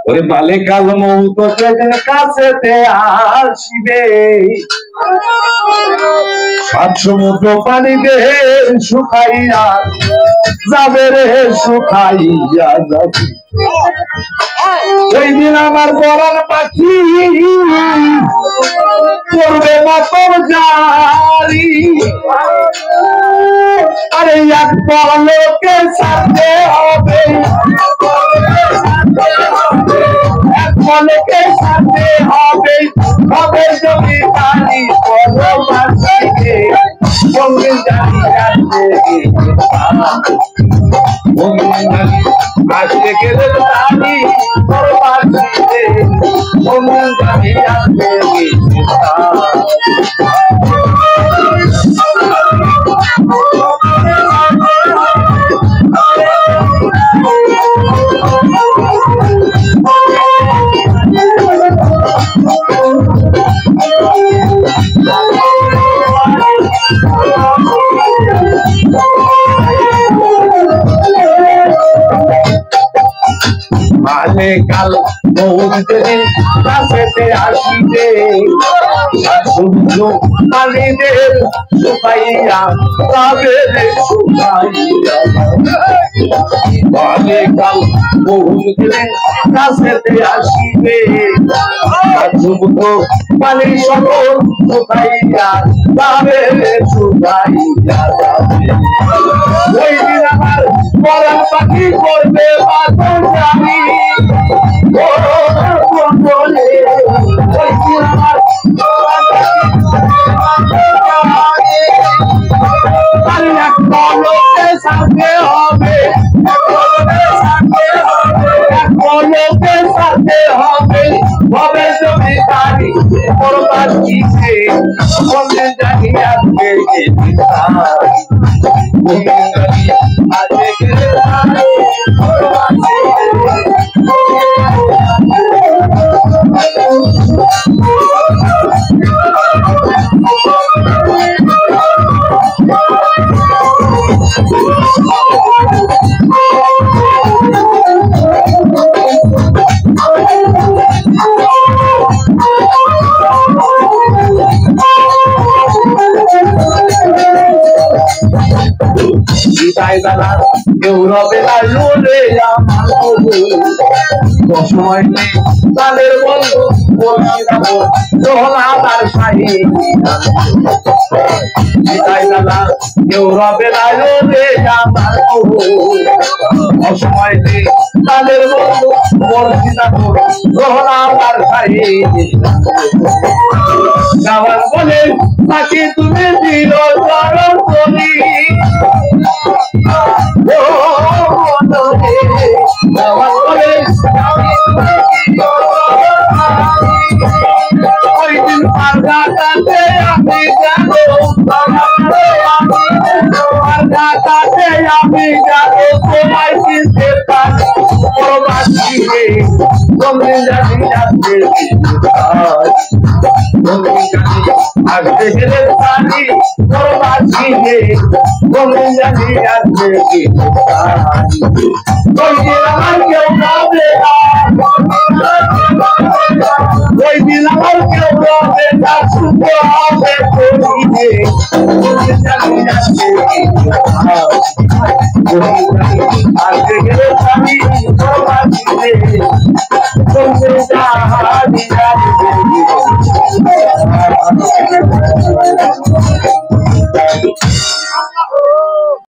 ওরে বালে কাল মৌত সেদিন কাছেতে আসিবে, সাত সমুদ্র পানি দেহে শুকাইয়া যাবে রে, শুকাইয়া যাবে। ওই দিন আমার বড় পাখি করবে মাতম জারি, আরে এক পলকে সাথে হবে, এক পলকে সাথে হবে, হবে যদি পানি বড় বাঁচাইবে, বঙ্গের জানি আসবে আসতে গেলে জানি বড় বাঁচাইবে, বঙ্গের জানি আসবে মালে কাল বহুত দিন কাছেতে আসিবে, সমুদ্র পানি দেহ শুকাইয়া যাবে রে, শুকাইয়া মালে কাল বহুত দিন কাছেতে আসিবে, সমুদ্র পানি সকল শুকাইয়া যাবে রে, শুকাইয়া যাবে। ওই দিন আমার পরাণ পাখি করবে বাঁচন জানি, ওই দিন আমার এক পলকে সাথে হবে, এক পলকে সাথে হবে, হবে যদি জানি বড় বাঁচিছে, বলে জানি আসবে কেউ রবে না লোলে আমার সময় নেই তাদের বন্ধু বলছি যাবো আমার শাহী দাদা, কেউ রবে না লোলে আমার অসময় নেই তাদের বন্ধু বলছি যাবো আমার শাহী যাওয়ার বলে তাকে তুমি দিল চরণ করি, ওই দিন পারঘাটাতে আমি যাবো, পারঘাটাতে আমি যাবো, তোমায় চিনতে পারি বড় বাঁচিয়ে, তুমি জানি আসবে আসতে গেলে পারি বড় বাঁচিয়ে, তুমি জানি আসবে ওই দিন আমার কেউ রবে না, ওই দিন আমার কেউ রবে না, শুভ হবে করিবে, তুমি জানি আসবে আসতে গেলে পারি